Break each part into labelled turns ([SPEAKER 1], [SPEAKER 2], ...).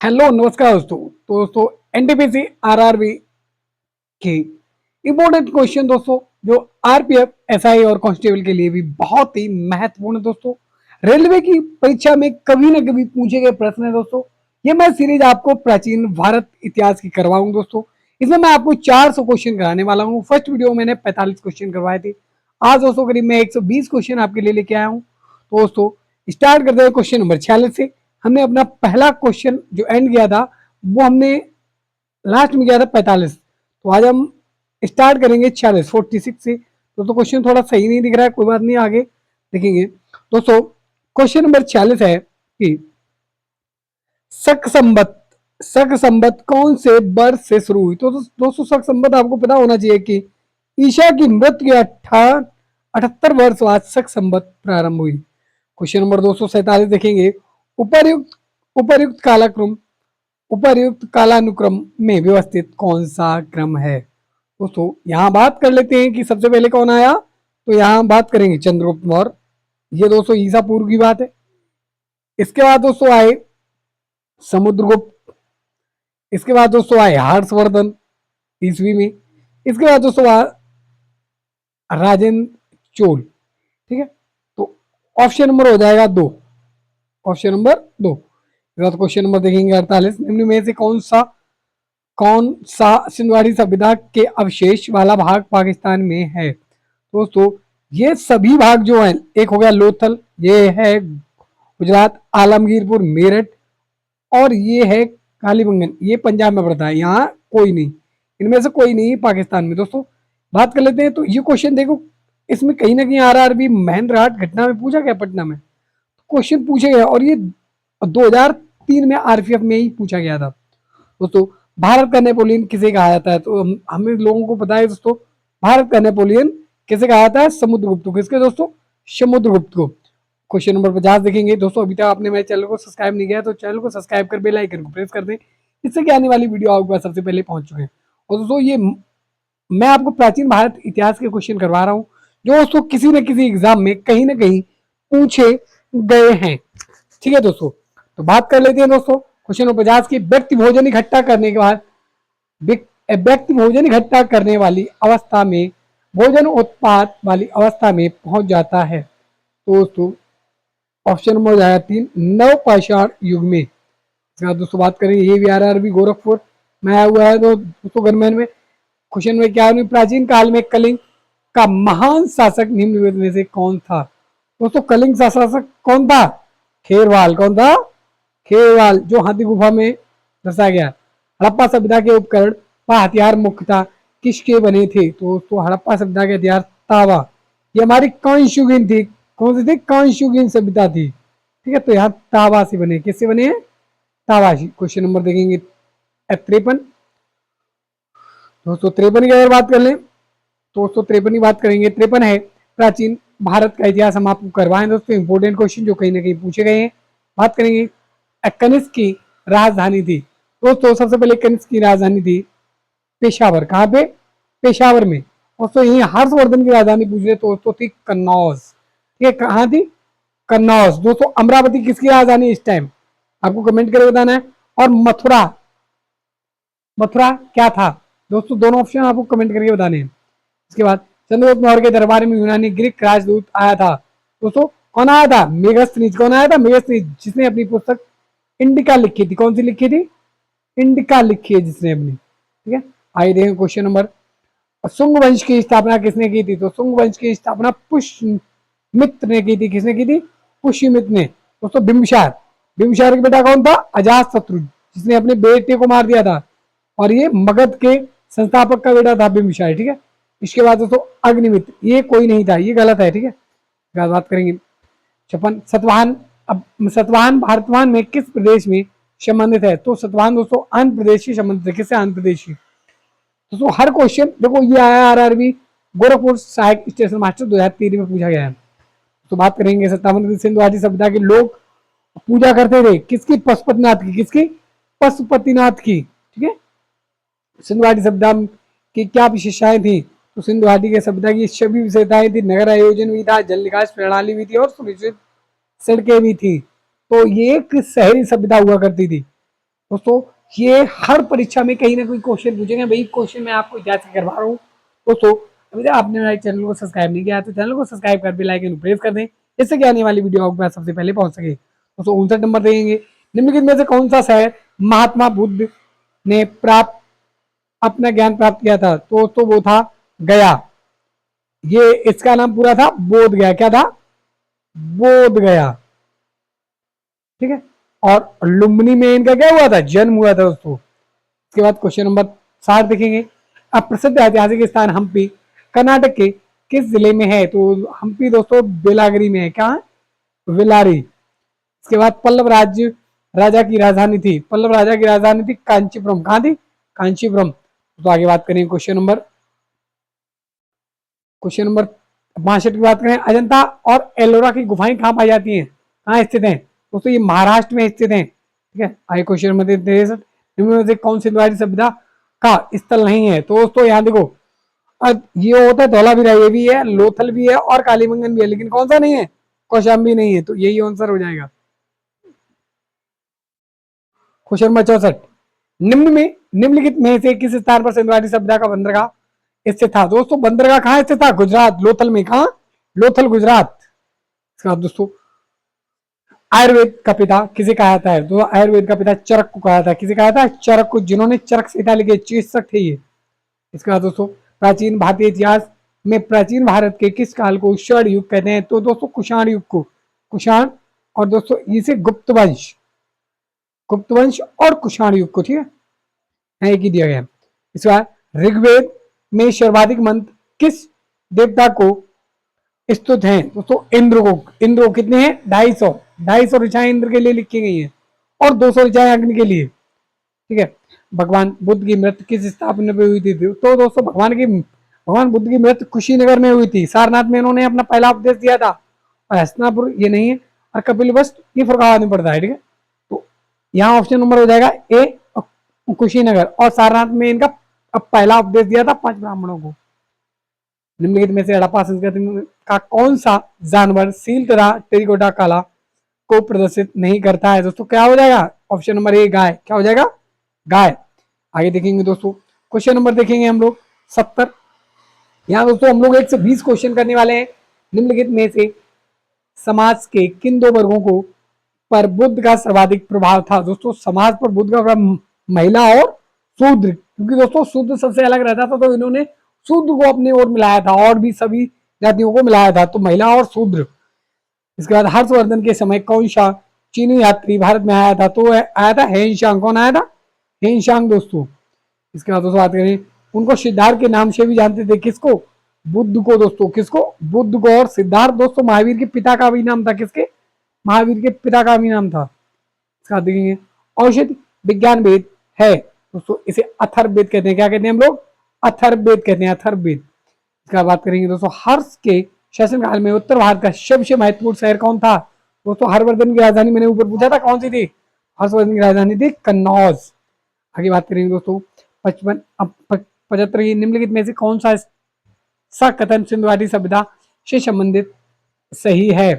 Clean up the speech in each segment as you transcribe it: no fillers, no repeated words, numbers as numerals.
[SPEAKER 1] Hello नमस्कार दोस्तों NTPC RRB के इंपॉर्टेंट क्वेश्चन दोस्तों जो आरपीएफ एसआई और कांस्टेबल के लिए भी बहुत ही महत्वपूर्ण है दोस्तों। रेलवे की परीक्षा में कभी ना कभी पूछे गए प्रश्न है दोस्तों। ये मैं सीरीज आपको प्राचीन भारत इतिहास की करवाऊंगा दोस्तों। इसमें मैं आपको 400 क्वेश्चन कराने वाला हूँ। फर्स्ट वीडियो मैंने 45 क्वेश्चन करवाए थे। आज दोस्तों करीब मैं 120 क्वेश्चन आपके लिए लेके आया हूँ। तो दोस्तों स्टार्ट करते हैं क्वेश्चन नंबर 46 से। हमने अपना पहला क्वेश्चन जो एंड किया था वो हमने लास्ट में किया था 45। तो आज हम स्टार्ट करेंगे 46 से। तो क्वेश्चन थोड़ा सही नहीं दिख रहा है, कोई बात नहीं, आगे देखेंगे। दोस्तों क्वेश्चन नंबर 46 है कि शक संबत शक संबत कौन से वर्ष से शुरू हुई। तो दोस्तों शक संबत आपको पता होना चाहिए कि ईशा की मृत्यु के 78 वर्ष बाद शक संबत प्रारंभ हुई। क्वेश्चन नंबर 247 देखेंगे। उपर्युक्त उपर्युक्त कालक्रम उपर्युक्त कालानुक्रम में व्यवस्थित कौन सा क्रम है। दोस्तों यहाँ बात कर लेते हैं कि सबसे पहले कौन आया। तो यहाँ बात करेंगे चंद्रगुप्त मौर्य। ये दोस्तों ईसा पूर्व की बात है। इसके बाद दोस्तों आए समुद्रगुप्त। इसके बाद दोस्तों आए हर्षवर्धन ईस्वी में। इसके बाद दोस्तों राजेंद्र चोल। ठीक है, तो ऑप्शन नंबर हो जाएगा 2। Option number 2। क्वेश्चन नंबर देखेंगे 48। निम्न में से कौन सा सिंधुआड़ी सभ्यता के अवशेष वाला भाग पाकिस्तान में है। दोस्तों ये सभी भाग जो हैं, एक हो गया लोथल, ये है गुजरात आलमगीरपुर मेरठ, और ये है कालीबंगन, ये पंजाब में पड़ता है। यहाँ कोई नहीं, इनमें से कोई नहीं पाकिस्तान में। दोस्तों बात कर लेते हैं। तो ये क्वेश्चन देखो, इसमें कहीं ना कहीं आरआरबी महेंद्र हाट घटना में पूछा गया, पटना में क्वेश्चन पूछे गए, और ये 2003 में आरपीएफ में ही पूछा गया था। दोस्तों भारत का नेपोलियन किसे कहा जाता है। तो हमें लोगों को पता है दोस्तों, भारत का नेपोलियन किसे कहा जाता है। समुद्रगुप्त को। किसके दोस्तों? समुद्रगुप्त को। क्वेश्चन नंबर 50 देखेंगे। दोस्तों अभी तक आपने मेरे चैनल को सब्सक्राइब नहीं किया तो चैनल को सब्सक्राइब कर बेल आइकन को प्रेस कर दें, इससे कि आने वाली वीडियो आपके पास सबसे पहले पहुंच चुके हैं। और दोस्तों ये मैं आपको प्राचीन भारत इतिहास के क्वेश्चन करवा रहा हूँ जो दोस्तों किसी न किसी एग्जाम में कहीं ना कहीं पूछे गए हैं। ठीक है दोस्तों, तो बात कर लेते हैं दोस्तों क्वेश्चन नंबर 50 की। व्यक्ति भोजन इकट्ठा करने के बाद व्यक्ति भोजन इकट्ठा करने वाली अवस्था में भोजन उत्पाद वाली अवस्था में पहुंच जाता है। तो दोस्तों ऑप्शन नंबर हो जाएगा 3, नवपाषाण युग में। इसके बाद दोस्तों बात करेंगे, ये भी आरआरबी गोरखपुर में आया हुआ है। तो दोस्तों गणमैन में क्वेश्चन में क्या है, प्राचीन काल में कलिंग का महान शासक निम्न में से कौन था। दोस्तों कलिंग का शासक कौन था? खेरवाल। कौन था? खेरवाल, जो हाथी गुफा में दर्शाया गया। हड़प्पा सभ्यता के उपकरण व हथियार मुख्यतः किसके बने थे। तो दोस्तों हड़प्पा सभ्यता के हथियार तावा, ये हमारी कांस्युगीन थी। कौन सी थी? कांस्युगीन सभ्यता थी। ठीक है, तो यहाँ तावा से बने। किससे बने हैं? तावा से। क्वेश्चन नंबर देखेंगे 53। दोस्तों 53 की अगर बात कर लें तो 53 की बात करेंगे। 53 है प्राचीन भारत का इतिहास। हम आपको करवाएं दोस्तों, इंपोर्टेंट क्वेश्चन जो कहीं ना कहीं पूछे गए हैं। बात करेंगे कनिष्क की राजधानी थी। दोस्तों सबसे पहले कनिष्क की राजधानी थी पेशावर। कहाँ पे? पेशावर में। दोस्तों यही हर्षवर्धन की राजधानी पूछ रहे तो दोस्तों थी कन्नौज। ठीक है, कहाँ थी? कन्नौज। दोस्तों अमरावती किसकी राजधानी इस टाइम? आपको कमेंट करके बताना है। और मथुरा, मथुरा क्या था? दोस्तों दोनों ऑप्शन आपको कमेंट करके बताने हैं। इसके बाद चंद्रगुप्त मौर्य के दरबार में यूनानी ग्रीक राजदूत आया था। दोस्तों कौन आया था? मेगस्थनीज। कौन आया था? मेगस्थनीज, जिसने अपनी पुस्तक इंडिका लिखी थी। कौन सी लिखी थी? इंडिका लिखी है जिसने अपनी। ठीक है, आइए देखें क्वेश्चन नंबर। शुंग वंश की स्थापना किसने की थी। तो शुंग वंश की स्थापना पुष्यमित्र ने की थी। किसने की थी? पुष्यमित्र ने। दोस्तों बिंबिसार, बिंबिसार का बेटा कौन था? अजात शत्रु, जिसने अपने बेटे को मार दिया था। और ये मगध के संस्थापक का बेटा था बिंबिसार। ठीक है, इसके बाद दोस्तों अग्निमित्र, ये कोई नहीं था, ये गलत है। ठीक है, बात करेंगे 56। सतवाहन। अब सतवाहन भारतवाहन में किस प्रदेश में संबंधित है। तो सतवाहन दोस्तों आंध्र प्रदेश से संबंधित है। किससे? आंध्र प्रदेश से। दोस्तों हर क्वेश्चन देखो ये आया आरआरबी गोरखपुर सहायक स्टेशन मास्टर 2003 में पूछा गया है। तो बात करेंगे 57 सिंधु घाटी सभ्यता के लोग पूजा करते थे किसकी? पशुपतिनाथ की। किसकी? पशुपतिनाथ की। ठीक है, सिंधु घाटी सभ्यता की क्या विशेषताएं थी। तो सिंधु घाटी के सभ्यता की सभी विशेषताएं थी। नगर आयोजन भी था, जल निकास प्रणाली भी थी, और सुनिश्चित सड़कें भी थी। तो ये एक शहरी सभ्यता हुआ करती थी। दोस्तों ये हर परीक्षा में कहीं ना कोई क्वेश्चन पूछेंगे, भाई क्वेश्चन मैं आपको याद से करवा रहा हूँ। दोस्तों अभी तक आपने मेरे चैनल को सब्सक्राइब नहीं किया तो चैनल को सब्सक्राइब कर भी लाइक एंड प्रेस कर दें, जिससे कि आने वाली वीडियो आपके पास सबसे पहले पहुंच सके। दोस्तों 59 नंबर देंगे, निम्नलिखित में से कौन सा शहर महात्मा बुद्ध ने प्राप्त अपना ज्ञान प्राप्त किया था? तो वो था गया। ये इसका नाम पूरा था बोध गया। क्या था? बोध गया। ठीक है। और लुम्बिनी में इनका क्या हुआ था? जन्म हुआ था दोस्तों। इसके बाद क्वेश्चन नंबर 60 देखेंगे। अब प्रसिद्ध ऐतिहासिक स्थान हम्पी कर्नाटक के किस जिले में है? तो हम्पी दोस्तों बेलागिरी में है। क्या है? बेलारी। इसके बाद पल्लव राज्य राजा की राजधानी थी, पल्लव राजा की राजधानी थी कांचीपुरम। कहां थी? कांचीपुरम। तो आगे बात करेंगे क्वेश्चन नंबर 62 की बात करें। अजंता और एलोरा की गुफाएं कहाँ पाई जाती हैं, कहाँ स्थित हैं? दोस्तों ये महाराष्ट्र में स्थित हैं। ठीक है। आगे क्वेश्चन नंबर 63, निम्न में से कौन सी सिंधुघाटी सभ्यता का स्थल नहीं है? तो दोस्तों यहाँ देखो, अब ये होता है धौलावीरा, ये भी है, लोथल भी है और कालीबंगन भी है, लेकिन कौन सा नहीं है? कौशाम्बी नहीं है। तो यही आंसर हो जाएगा। क्वेश्चन नंबर 64, निम्नलिखित में से किस स्थान पर सिंधुघाटी सभ्यता का बंदरगाह स्थित था? दोस्तों बंदरगाह कहाँ स्थित था? गुजरात, लोथल में। कहा? लोथल गुजरात। इसके बाद दोस्तों आयुर्वेद का पिता किसे कहा जाता है? तो आयुर्वेद का पिता चरक को कहा था। किसे कहा था? चरक को, जिन्होंने चरक संहिता लिखी, चिकित्सक थे ये। इसके बाद दोस्तों प्राचीन भारतीय इतिहास में प्राचीन भारत के किस काल को स्वर्ण युग कहते हैं? तो दोस्तों कुषाण युग को। कुषाण और दोस्तों इसे गुप्त वंश, गुप्त वंश और कुषाण युग को। ठीक है, एक ही दिया गया। इसके बाद ऋग्वेद में सर्वाधिक मंत्र किस देवता को स्तुत हैं? दोस्तों इंद्र को। इंद्र को कितने हैं? 250 ऋचाएं इंद्र के लिए लिखी गई हैं और 200 ऋचाएं अग्नि के लिए। ठीक है। भगवान बुद्ध की मृत्यु किस स्थापना पे हुई थी? तो दोस्तों भगवान बुद्ध की मृत्यु कुशीनगर में हुई थी। सारनाथ में इन्होंने अपना पहला उपदेश दिया था, और हस्तिनापुर ये नहीं है, और कपिलवस्तु ये फरुखाबाद में पड़ता है। ठीक है। तो यहाँ ऑप्शन नंबर हो जाएगा ए, कुशीनगर, और सारनाथ में इनका अब पहला उपदेश दिया था 5 ब्राह्मणों को। निम्नलिखित में से हड़प्पा संस्कृति का कौन सा जानवर सील तरह टेरिकोटा कला को प्रदर्शित नहीं करता है? दोस्तों क्या हो जाएगा? ऑप्शन नंबर ए गाय। क्या हो जाएगा? गाय। आगे देखेंगे दोस्तों, क्वेश्चन नंबर देखेंगे हम लोग 70। यहाँ दोस्तों हम लोग 120 क्वेश्चन करने वाले हैं। निम्नलिखित में से समाज के किन दो वर्गों को पर बुद्ध का सर्वाधिक प्रभाव था? दोस्तों समाज पर बुद्ध का प्रभाव महिला और शूद्र, क्योंकि दोस्तों शूद्र सबसे अलग रहता था, तो इन्होंने शूद्र को अपनी ओर मिलाया था और भी सभी जातियों को मिलाया था, तो महिला और शूद्र। इसके बाद हर्षवर्धन के समय कौन सा चीनी यात्री भारत में आया था? तो आया था हेनशांग। कौन आया था? हेनशांग दोस्तों। इसके बाद दोस्तों बात करें, उनको सिद्धार्थ के नाम से भी जानते थे। किसको? बुद्ध को दोस्तों। किसको? बुद्ध को। और सिद्धार्थ दोस्तों महावीर के पिता का भी नाम था। किसके? महावीर के पिता का भी नाम था। इसका देखेंगे, औषधि विज्ञान वेद है दोस्तों, इसे अथर्ववेद कहते हैं। क्या कहते हैं हम लोग? अथर्ववेद कहते हैं, अथर्ववेद। इसका बात करेंगे दोस्तों, हर्ष के शासनकाल में उत्तर भारत का सबसे महत्वपूर्ण शहर कौन था? दोस्तों हर्षवर्धन की राजधानी मैंने ऊपर पूछा था, कौन सी थी? हर्षवर्धन की राजधानी थी कन्नौज। आगे बात करेंगे दोस्तों 75 निम्नलिखित में से कौन सा कथन सिंधु घाटी सभ्यता से संबंधित सही है?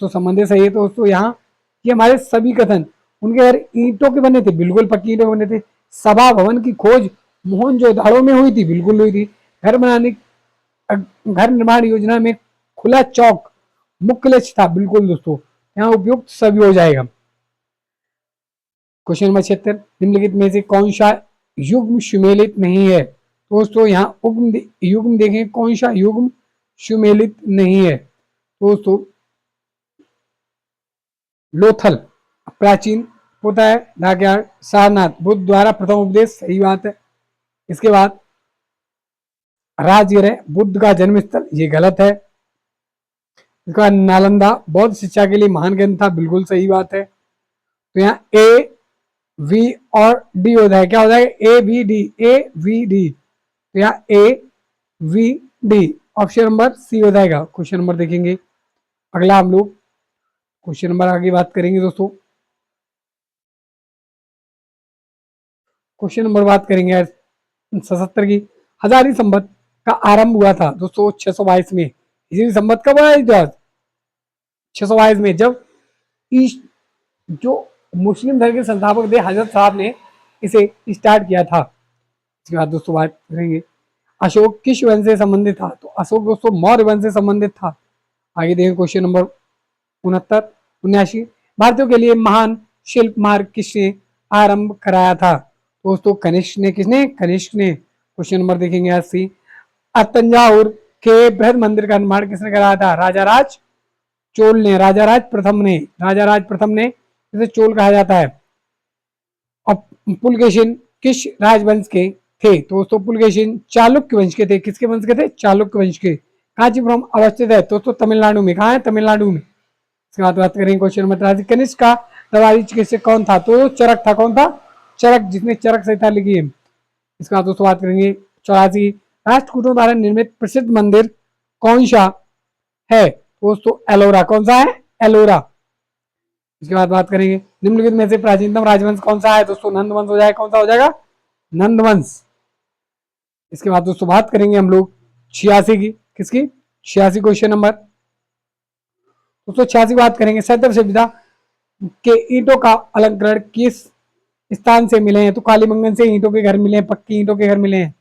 [SPEAKER 1] तो संबंधित सही है तो दोस्तों यहाँ ये हमारे सभी कथन, उनके घर ईंटों के बने थे, बिल्कुल पक्की ईंटों के बने थे। सभा भवन की खोज मोहनजोदड़ो में हुई थी, बिल्कुल हुई थी। घर निर्माण योजना में खुला चौक मुख्य लक्ष्य था, बिल्कुल दोस्तों, यहाँ उपयुक्त सभी हो जाएगा। क्वेश्चन नंबर 76, निम्नलिखित में से कौन सा युग्म सुमेलित नहीं है? दोस्तों यहाँ युग्म देखें, कौन सा युग्म सुमेलित नहीं है? दोस्तों लोथल प्राचीन होता है, डाकयार्ड, सारनाथ बुद्ध द्वारा प्रथम उपदेश, सही बात है। इसके बाद राजगिर है बुद्ध का जन्म स्थल, ये गलत है। इसके बाद नालंदा बौद्ध शिक्षा के लिए महान ग्रंथ था, बिल्कुल सही बात है। तो यहाँ ए वी और डी होता है। क्या होता है? A V D, A V D. तो यहाँ A V D, option number C हो जाएगा। क्वेश्चन नंबर देखेंगे अगला हम लोग, क्वेश्चन नंबर आगे बात करेंगे दोस्तों। क्वेश्चन नंबर बात करेंगे 77 की, हजारी संवत का आरंभ हुआ था दोस्तों 622 में। इसी संवत कब आया? 622 में, जब ईस्ट जो मुस्लिम धर्म के संस्थापक थे हजरत साहब ने इसे स्टार्ट किया था। इसके बाद दोस्तों बात करेंगे अशोक किस वंश से संबंधित था, तो अशोक दोस्तों मौर्य वंश से संबंधित था। आगे देखें क्वेश्चन नंबर 69 भारतीयों के लिए महान शिल्प मार्ग किसने आरंभ कराया था, दोस्तों कनिष्क ने। किसने? कनिष्क ने। क्वेश्चन नंबर देखेंगे 80 तंजावुर के बृहद मंदिर का निर्माण किसने कराया था, राजा राज चोल ने, राजा राज प्रथम ने, राजा राज प्रथम ने, इसे चोल कहा जाता है। अब पुलकेशिन किस राजवंश के थे, तो दोस्तों पुलकेशिन चालुक्य वंश के थे। किसके वंश के थे? चालुक्य वंश के। कांचीपुरम अवस्थित है दोस्तों तमिलनाडु में। कहाँ है? तमिलनाडु में। इसके बाद बात करेंगे क्वेश्चन नंबर 83 कनिष्क का दरबारी चिकित्सक कौन था, तो चरक था। कौन था? चरक, जिसने चरक संहिता लिखी है। इसके बाद दोस्तों बात करेंगे 84 राष्ट्रकूटों द्वारा निर्मित प्रसिद्ध मंदिर कौन सा है, दोस्तों एलोरा। कौन सा है? एलोरा। इसके बाद बात करेंगे निम्नलिखित में से प्राचीनतम राजवंश कौन सा है, दोस्तों नंद वंश हो जाएगा। कौन सा हो जाएगा? नंद वंश। इसके बाद दोस्तों बात करेंगे हम लोग 86 की। किसकी? 86 क्वेश्चन नंबर दोस्तों 86 बात करेंगे सैतव सभ्यता के ईंटों का अलंकरण किस स्थान से मिले हैं, तो कालीबंगन से ईंटों के घर मिले हैं, पक्की ईंटों के घर मिले हैं।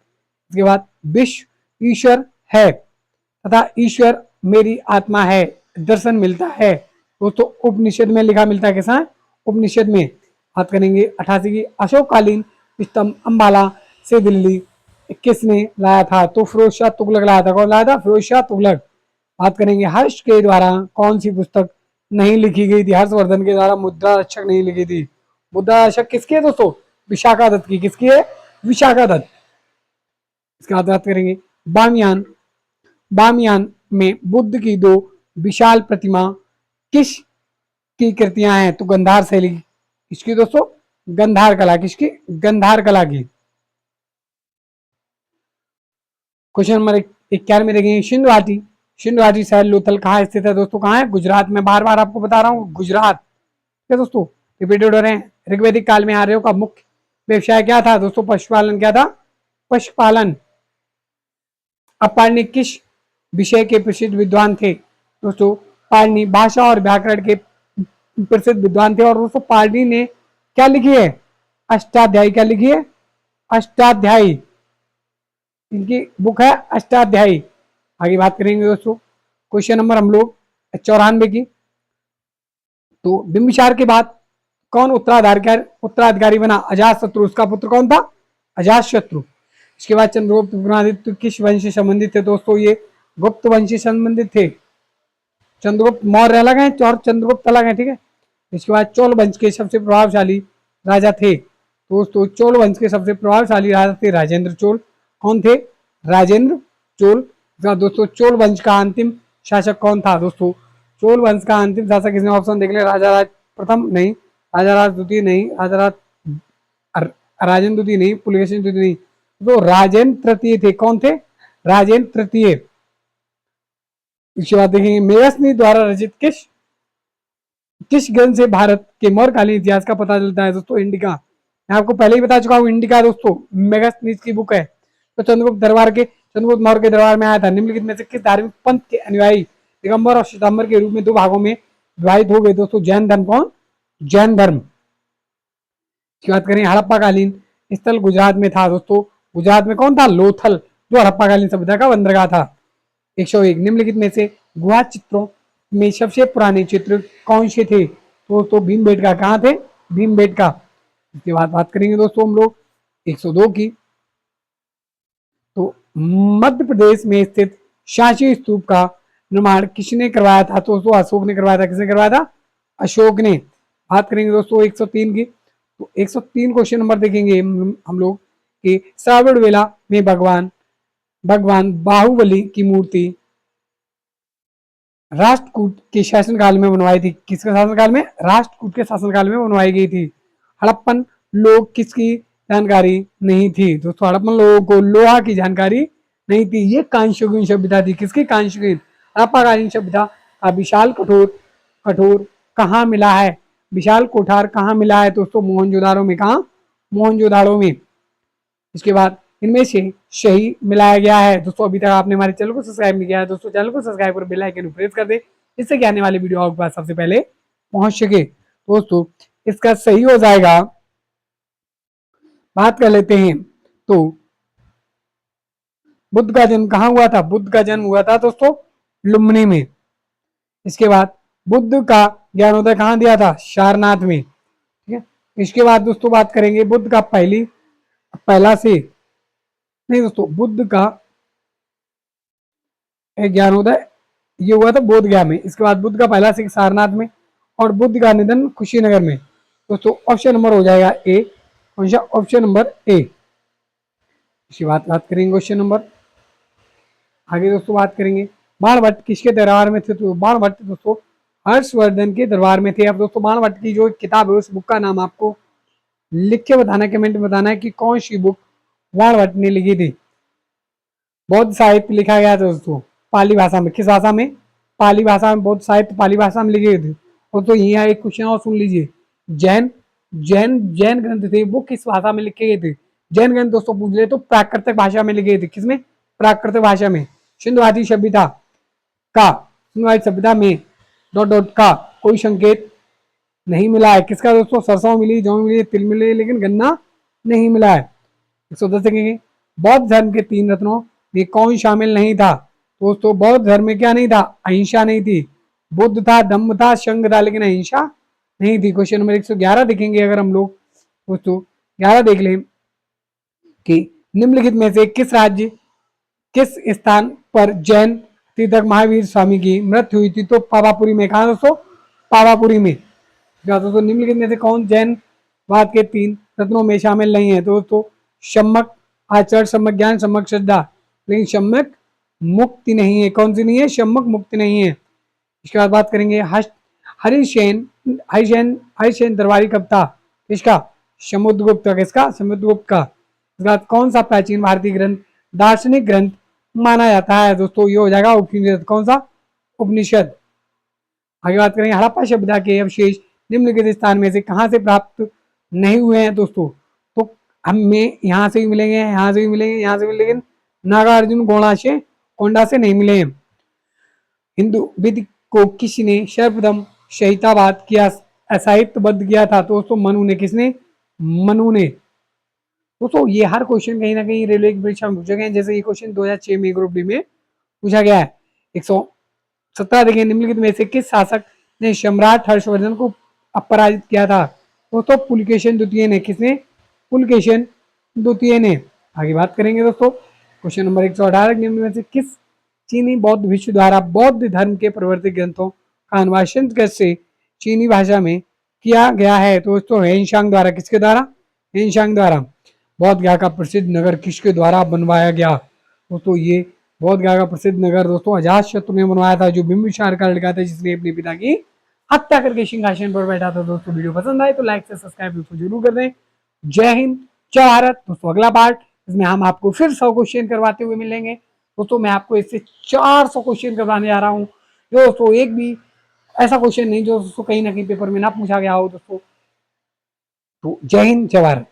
[SPEAKER 1] इसके बाद विश्व ईश्वर है तथा ईश्वर मेरी आत्मा है दर्शन मिलता है, दोस्तों उपनिषद में लिखा मिलता है। कैसा? उपनिषद में। बात करेंगे 88 की अशोककालीन स्तंभ अंबाला से दिल्ली किसने लाया था, तो फिरोज शाह तुगलक लाया था। कौन लाया था? फिरोज शाह तुगलक। बात करेंगे हर्ष के द्वारा कौन सी पुस्तक नहीं लिखी गई थी, हर्षवर्धन के द्वारा मुद्रा रक्षक नहीं लिखी थी। मुद्रा रक्षक किसकी है दोस्तों? विशाखा दत्त की। किसकी है? विशाखा दत्त। इसके बाद बात करेंगे बामियान। बामियान में बुद्ध की दो विशाल प्रतिमा किस की कृतियां हैं, तो गंधार शैली इसकी दोस्तों गंधार कला। किसकी? गंधार कला की। क्वेश्चन नंबर 91 में देखेंगे सिंधु घाटी। सिंधु घाटी शहर लोथल कहाँ स्थित है, दोस्तों कहाँ है? गुजरात में। बार बार आपको बता रहा हूँ गुजरात। ठीक है दोस्तों, रिपीटेड हो रहे हैं। ऋग्वैदिक काल में आर्यों का मुख्य व्यवसाय क्या था, दोस्तों पशुपालन। क्या था? पशुपालन। अब पाणिनि किस विषय के प्रसिद्ध विद्वान थे, दोस्तों पाणिनि भाषा और व्याकरण के प्रसिद्ध विद्वान थे। और दोस्तों पाणिनि ने क्या लिखी है? अष्टाध्यायी। क्या लिखी है? अष्टाध्यायी। इनकी बुक है अष्टाध्यायी। आगे बात करेंगे दोस्तों क्वेश्चन नंबर हम लोग 94 की। तो बिंबिसार के बाद कौन उत्तराधिकारी बना, अजातशत्रु। उसका पुत्र कौन था? अजातशत्रु। इसके बाद चंद्रगुप्त विक्रमादित्य किस वंश से संबंधित थे, दोस्तों ये गुप्त वंश से संबंधित थे। चंद्रगुप्त मौर्य अलग है और चंद्रगुप्त अलग है। ठीक है। इसके बाद चोल वंश के सबसे प्रभावशाली राजा थे, दोस्तों चोल वंश के सबसे प्रभावशाली राजा थे राजेंद्र चोल। कौन थे? राजेंद्र चोल। दोस्तों चोल वंश का अंतिम शासक कौन था, दोस्तों चोल वंश का अंतिम शासक किसने? ऑप्शन देख ले, राजा राज प्रथम नहीं, राजा राज द्वितीय नहीं, राजेंद्र द्वितीय नहीं, पुलकेशिन द्वितीय नहीं, तो राजेंद्र तृतीय थे। कौन थे? राजेंद्र तृतीय। इसके बाद देखेंगे मेघसनी द्वारा रचित किस ग्रंथ से भारत के मौर्यकालीन इतिहास का पता चलता है, दोस्तों इंडिका। मैं आपको पहले ही बता चुका हूँ इंडिका दोस्तों मेघसनी की बुक है। तो चंद्रगुप्त मौर्य के दरबार में आया था। निम्नलिखित में से किस धार्मिक पंथ के अनुयायी दिगंबर और श्वेतांबर के रूप में दो भागों में विभाजित हो गए, दोस्तों जैन धर्म। कौन? जैन धर्म। की बात करें हड़प्पा कालीन स्थल गुजरात में था, दोस्तों गुजरात में कौन था? लोथल, जो हड़प्पा कालीन सभ्यता का बंदरगाह था। 101 निम्नलिखित में से गुहा चित्रों में सबसे पुराने चित्र कौन से थे, दोस्तों भीमबेटका। कहाँ थे? भीमबेटका। इसके बाद बात करेंगे दोस्तों हम लोग 102 की। तो मध्य प्रदेश में स्थित शांची स्तूप का निर्माण किसने करवाया था, तो दोस्तों अशोक ने करवाया था। किसने करवाया था? अशोक ने। बात करेंगे दोस्तों 103 की। तो 103 क्वेश्चन नंबर देखेंगे हम लोग कि श्रावण वेला में भगवान बाहुबली की मूर्ति राष्ट्रकूट के शासनकाल में बनवाई थी। किसके शासनकाल में? राष्ट्रकूट के शासनकाल में बनवाई गई थी। हड़प्पन लोग किसकी जानकारी नहीं थी, दोस्तों हड़प्पन लोगों को लोहा की जानकारी नहीं थी। ये कांस्ययुगीन सभ्यता थी। किसकी? कांस्ययुगीन। हड़प्पाकालीन सभ्यता का विशाल कठोर कहाँ मिला है? विशाल कोठार कहाँ मिला है, दोस्तों मोहनजोदाड़ो में। कहाँ? मोहनजोदाड़ो में। इसके बाद इनमें से सही मिलाया गया है। दोस्तों अभी तक आपने हमारे चैनल को सब्सक्राइब नहीं किया है, दोस्तों चैनल को सब्सक्राइब कर बेल आइकन प्रेस कर दे, जिससे कि आने वाली वीडियो आपके पास सबसे पहले पहुंच सके। दोस्तों इसका सही हो जाएगा, बात कर लेते हैं। तो बुद्ध का जन्म कहाँ हुआ था? बुद्ध का जन्म हुआ था दोस्तों लुम्बिनी में। इसके बाद बुद्ध का ज्ञानोदय कहाँ दिया था? सारनाथ में। ठीक है, इसके बाद दोस्तों बात करेंगे बुद्ध का पहला से नहीं दोस्तों, बुद्ध का ज्ञानोदय ये हुआ था बोध गया में। इसके बाद बुद्ध का पहला सिख सारनाथ में और बुद्ध का निधन कुशीनगर में। दोस्तों ऑप्शन नंबर हो जाएगा ए। कौन सा? Option number A. इसकी बात करेंगे क्वेश्चन नंबर आगे दोस्तों। बात करेंगे बाणभट्ट किसके दरबार में थे? तो बाणभट्ट दोस्तों हर्षवर्धन के दरबार में थे। अब दोस्तों बाणभट्ट की जो किताब है उस बुक का नाम आपको लिख के बताना है, कमेंट में बताना है कि कौन सी बुक बाणभट्ट ने लिखी थी। बौद्ध साहित्य लिखा गया था दोस्तों पाली भाषा में। किस भाषा में? पाली भाषा में। बौद्ध साहित्य पाली भाषा में लिखे थे। और तो यहाँ एक क्वेश्चन और सुन लीजिए, जैन जैन जैन ग्रंथ थे वो किस भाषा में लिखे गए थे? जैन ग्रंथ दोस्तों पूछ ले तो प्राकृतिक भाषा में लिखे थे। किसमें? प्राकृतिक भाषा में। सिंधु घाटी सभ्यता का, सिंधु घाटी सभ्यता में डॉट डॉट का कोई संकेत नहीं मिला है। किसका दोस्तों? सरसों मिली, जौ मिली, तिल मिली, लेकिन गन्ना नहीं मिला है। 110 देखेंगे बौद्ध धर्म के 3 रत्नों में कौन शामिल नहीं था? दोस्तों बौद्ध धर्म में क्या नहीं था? अहिंसा नहीं थी। बुद्ध था, धम्म था, संघ था, लेकिन अहिंसा नहीं थी। क्वेश्चन नंबर 111 देखेंगे अगर हम लोग दोस्तों 11 देख लें कि निम्नलिखित में से किस स्थान पर जैन तीर्थक महावीर स्वामी की मृत्यु हुई थी? तो पावापुरी में। कहा दोस्तों? पावापुरी में। दोस्तों निम्नलिखित में से कौन जैन वाद के 3 रत्नों में शामिल नहीं है? तो दोस्तों सम्यक आचरण, सम्यक ज्ञान, सम्यक श्रद्धा, लेकिन सम्यक मुक्ति नहीं है। कौन सी नहीं है? सम्यक मुक्ति नहीं है। इसके बाद बात करेंगे हरिसेन हरिसेन दरबारी कब था? किसका? समुद्रगुप्त का। किसका? समुद्रगुप्त का। इसके बाद कौन सा प्राचीन भारतीय ग्रंथ दार्शनिक ग्रंथ माना जाता है? दोस्तों ये हो जाएगा उपनिषद। कौन सा? उपनिषद। आगे बात करेंगे हड़प्पा सभ्यता के अवशेष निम्नलिखित स्थान में से कहां से प्राप्त नहीं हुए हैं? दोस्तों तो हमें यहाँ से भी मिलेंगे, यहाँ से भी मिलेंगे, यहाँ से भी, लेकिन नागार्जुन कोंडा से नहीं मिले। हिंदू विधि को किसने सर्वप्रथम शहीताबाद किया, साहित्यबद्ध किया था? तो दोस्तों मनु ने। किसने? मनु ने। दोस्तों ये हर क्वेश्चन कहीं ना कहीं रेलवे की परीक्षा में पूछे गए हैं। जैसे ये क्वेश्चन 2006 में ग्रुप डी में पूछा गया है। 117 देखिए निम्नलिखित में से किस शासक ने सम्राट हर्षवर्धन को अपराजित किया था? दोस्तों पुलकेशिन द्वितीय ने। किसने? पुलकेशिन द्वितीय ने। आगे बात करेंगे दोस्तों क्वेश्चन नंबर 118 निम्न में से किस चीनी बौद्ध भिक्षु द्वारा बौद्ध धर्म के प्रवर्तित ग्रंथों का अनुवाद कैसे चीनी भाषा में किया गया है? तो दोस्तों हेनशांग द्वारा। किसके द्वारा? हेनशांग द्वारा। बौद्ध गया का प्रसिद्ध नगर किसके द्वारा बनवाया गया? दोस्तों ये बौद्ध गया का प्रसिद्ध नगर दोस्तों अजातशत्रु ने बनवाया था, जो बिंबिसार का लड़का था जिसने अपने पिता की हत्या करके सिंहासन पर बैठा था। दोस्तों वीडियो पसंद आए तो लाइक से सब्सक्राइब दोस्तों जरूर कर दें। जय हिंद, जय भारत। दोस्तों अगला पार्ट इसमें हम आपको फिर 100 क्वेश्चन करवाते हुए मिलेंगे। दोस्तों मैं आपको इससे 400 क्वेश्चन करवाने जा रहा हूँ। दोस्तों एक भी ऐसा क्वेश्चन नहीं जो दोस्तों कहीं ना कहीं पेपर में ना पूछा गया हो दोस्तों। तो जय हिंद, जय भारत।